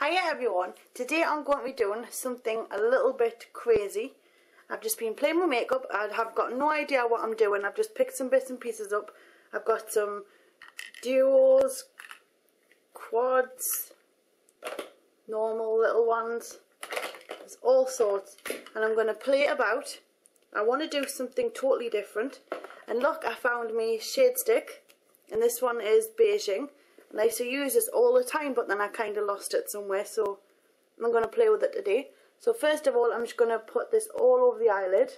Hiya everyone, today I'm going to be doing something a little bit crazy. I've just been playing with makeup. I have got no idea what I'm doing. I've just picked some bits and pieces up. I've got some duos, quads, normal little ones. There's all sorts, and I'm going to play about. I want to do something totally different. And look, I found me shade stick, and this one is beiging. And I used to use this all the time, but then I kind of lost it somewhere, so I'm going to play with it today. So first of all, I'm just going to put this all over the eyelid.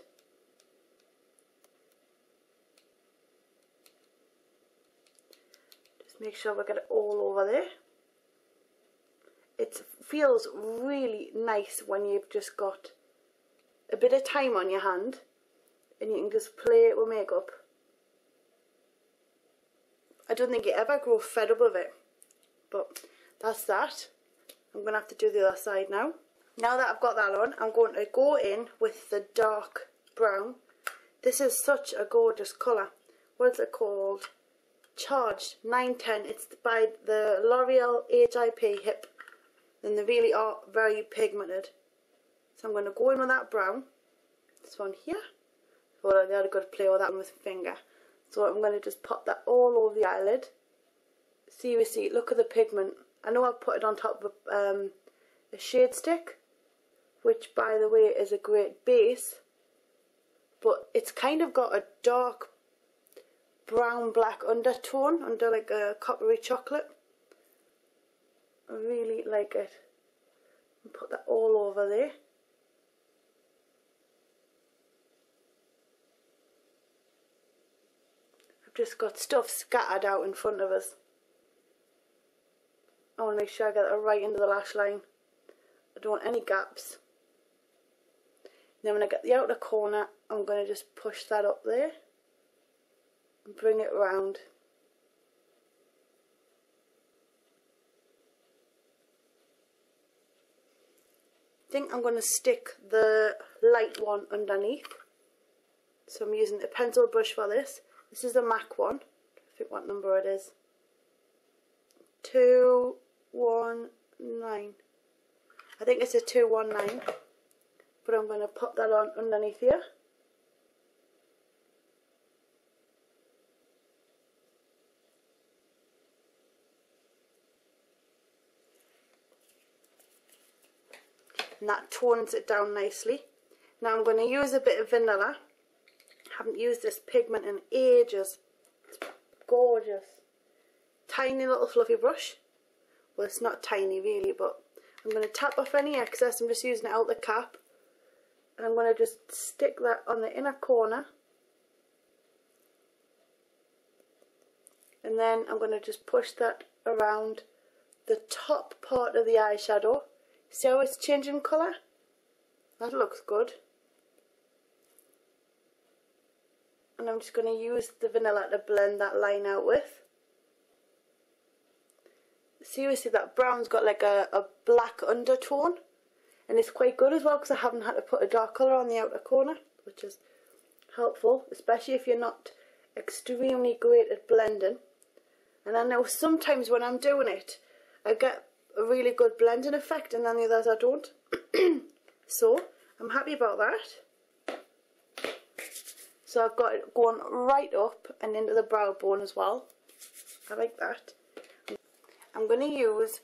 Just make sure we get it all over there. It feels really nice when you've just got a bit of time on your hand and you can just play it with makeup. I don't think you ever grow fed up with it, but that's that. I'm going to have to do the other side now. Now that I've got that on, I'm going to go in with the dark brown. This is such a gorgeous colour. What is it called? Charged 910. It's by the L'Oreal HIP Hip, and they really are very pigmented. So I'm going to go in with that brown. This one here. Well, I had got to play with that one with my finger. So I'm going to just pop that all over the eyelid. Seriously, look at the pigment. I know I've put it on top of a shade stick, which by the way is a great base, but it's kind of got a dark brown black undertone under like a coppery chocolate. I really like it. And put that all over there. Just got stuff scattered out in front of us. I want to make sure I get it right into the lash line. I don't want any gaps. Then when I get the outer corner, I'm going to just push that up there and bring it round. I think I'm going to stick the light one underneath. So I'm using a pencil brush for this. This is a MAC one. I think what number it is. 219. I think it's a 219. But I'm going to pop that on underneath here. And that tones it down nicely. Now I'm going to use a bit of vanilla. Haven't used this pigment in ages. It's gorgeous. Tiny little fluffy brush. Well, it's not tiny really, but I'm going to tap off any excess. I'm just using it out the cap. And I'm going to just stick that on the inner corner. And then I'm going to just push that around the top part of the eyeshadow. See how it's changing colour? That looks good. And I'm just going to use the vanilla to blend that line out with. Seriously, that brown's got like a black undertone. And it's quite good as well because I haven't had to put a dark colour on the outer corner, which is helpful, especially if you're not extremely great at blending. And I know sometimes when I'm doing it, I get a really good blending effect and then the others I don't. So, I'm happy about that. So I've got it going right up and into the brow bone as well. I like that. I'm going to use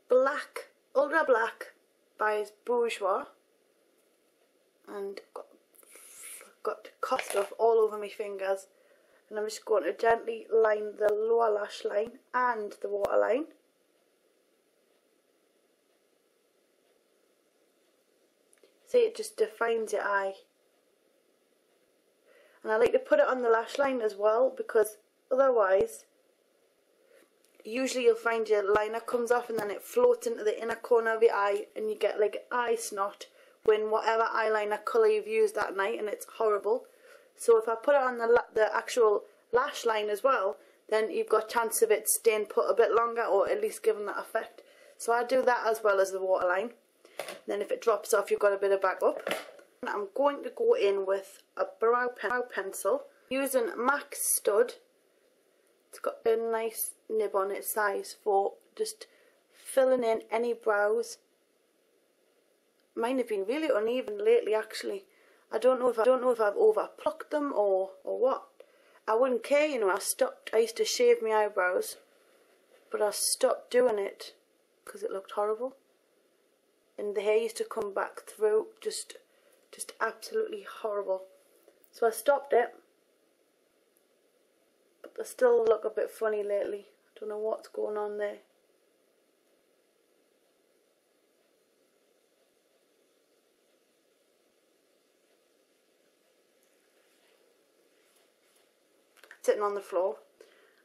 black, Ultra Black by Bourjois. And got cut stuff all over my fingers. And I'm just going to gently line the lower lash line and the waterline. See, it just defines your eye. And I like to put it on the lash line as well, because otherwise usually you'll find your liner comes off and then it floats into the inner corner of your eye and you get like eye snot when whatever eyeliner colour you've used that night, and it's horrible. So if I put it on the actual lash line as well, then you've got a chance of it staying put a bit longer, or at least giving that effect. So I do that as well as the waterline. Then if it drops off, you've got a bit of backup. I'm going to go in with a brow pencil using MAC Stud. It's got a nice nib on its size for just filling in any brows. Mine have been really uneven lately actually. I don't know if I've over plucked them or what. I wouldn't care, you know. I used to shave my eyebrows, but I stopped doing it because it looked horrible. And the hair used to come back through, just absolutely horrible. So I stopped it. But they still look a bit funny lately. I don't know what's going on there. Sitting on the floor.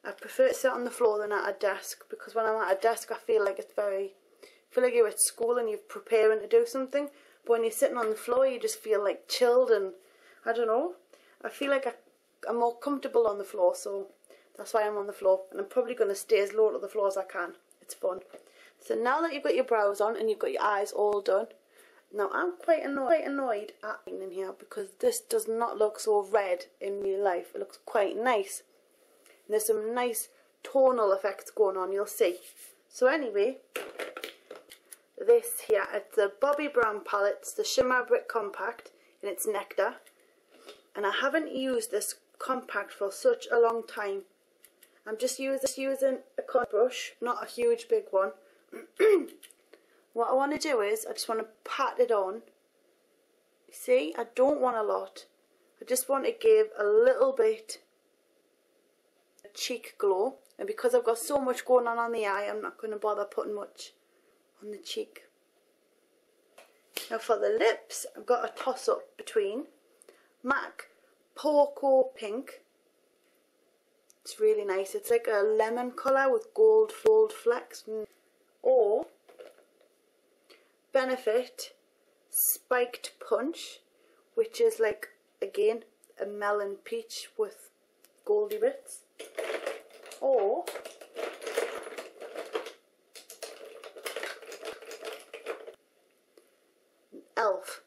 I prefer to sit on the floor than at a desk, because when I'm at a desk I feel like you're at school and you're preparing to do something, but when you're sitting on the floor you just feel like chilled, and I don't know, I feel like I'm more comfortable on the floor, so that's why I'm on the floor, and I'm probably going to stay as low to the floor as I can. It's fun. So now that you've got your brows on and you've got your eyes all done, now I'm quite annoyed at in here because this does not look so red in real life. It looks quite nice. And there's some nice tonal effects going on, you'll see. So anyway, this here, it's the Bobbi Brown palette, it's the Shimmer Brick Compact, and it's Nectar. And I haven't used this compact for such a long time. I'm just using a cotton brush, not a huge big one. What I want to do is, I just want to pat it on. See, I don't want a lot. I just want to give a little bit of cheek glow. And because I've got so much going on the eye, I'm not going to bother putting much on the cheek. Now for the lips, I've got a toss up between MAC Poco Pink. It's really nice. It's like a lemon colour with gold flecks. Or Benefit Spiked Punch, which is like, again, a melon peach with goldy bits. Or Elf.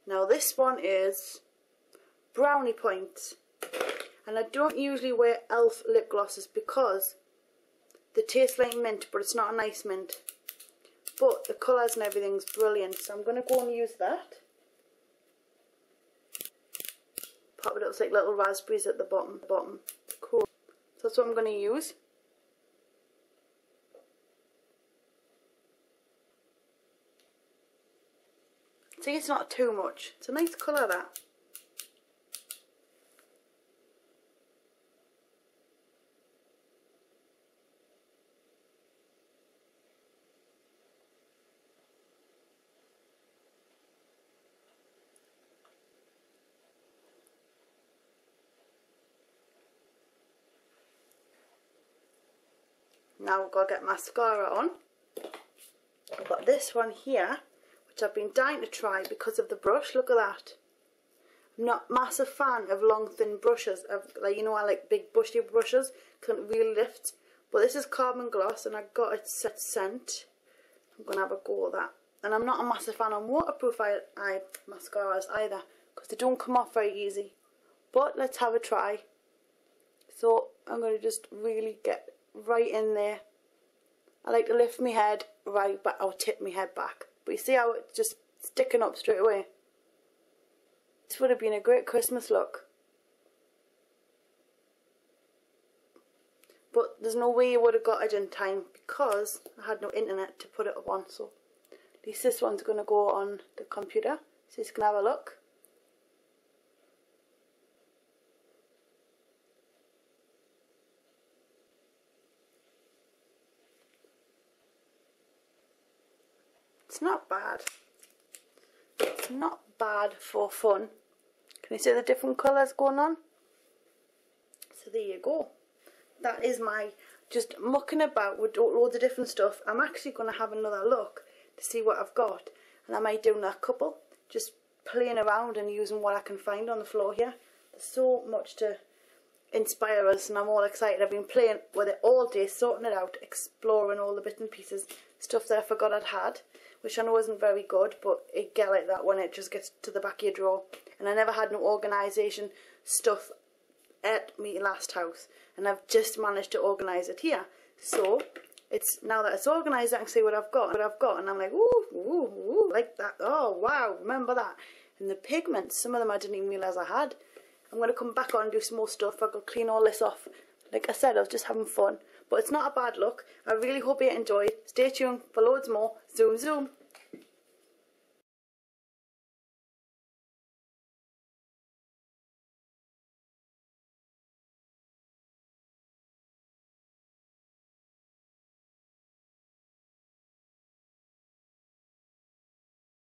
Now this one is Brownie Points, and I don't usually wear Elf lip glosses because they taste like mint, but it's not a nice mint. But the colours and everything's brilliant, so I'm going to go and use that. Pop it up like little raspberries at the bottom. Cool. So that's what I'm going to use. See, it's not too much. It's a nice colour, that. Now we've got to get mascara on. I've got this one here, which I've been dying to try because of the brush. Look at that. I'm not a massive fan of long thin brushes. Like, you know, I like big bushy brushes because it really lifts. But this is Carbon Gloss and I got it set scent. I'm going to have a go at that. And I'm not a massive fan of waterproof eye mascaras either because they don't come off very easy. But let's have a try. So I'm going to just really get right in there. I like to lift my head right back, I'll tip my head back. But you see how it's just sticking up straight away? This would have been a great Christmas look. But there's no way you would have got it in time because I had no internet to put it up on. So at least this one's going to go on the computer. So you can have a look. It's not bad. It's not bad for fun. Can you see the different colours going on? So there you go. That is my just mucking about with loads of different stuff. I'm actually going to have another look to see what I've got. And I might do another couple. Just playing around and using what I can find on the floor here. There's so much to inspire us and I'm all excited. I've been playing with it all day, sorting it out, exploring all the bits and pieces. Stuff that I forgot I'd had, which I know isn't very good, but it get like that when it just gets to the back of your drawer. And I never had no organisation stuff at me last house, and I've just managed to organise it here. So it's now that it's organised, I can see what I've got, and I'm like, ooh, ooh, ooh, like that. Oh wow, remember that. And the pigments, some of them I didn't even realise I had. I'm going to come back on and do some more stuff. I've got to clean all this off. Like I said, I was just having fun, but it's not a bad look. I really hope you enjoyed. Stay tuned for loads more. Zoom zoom.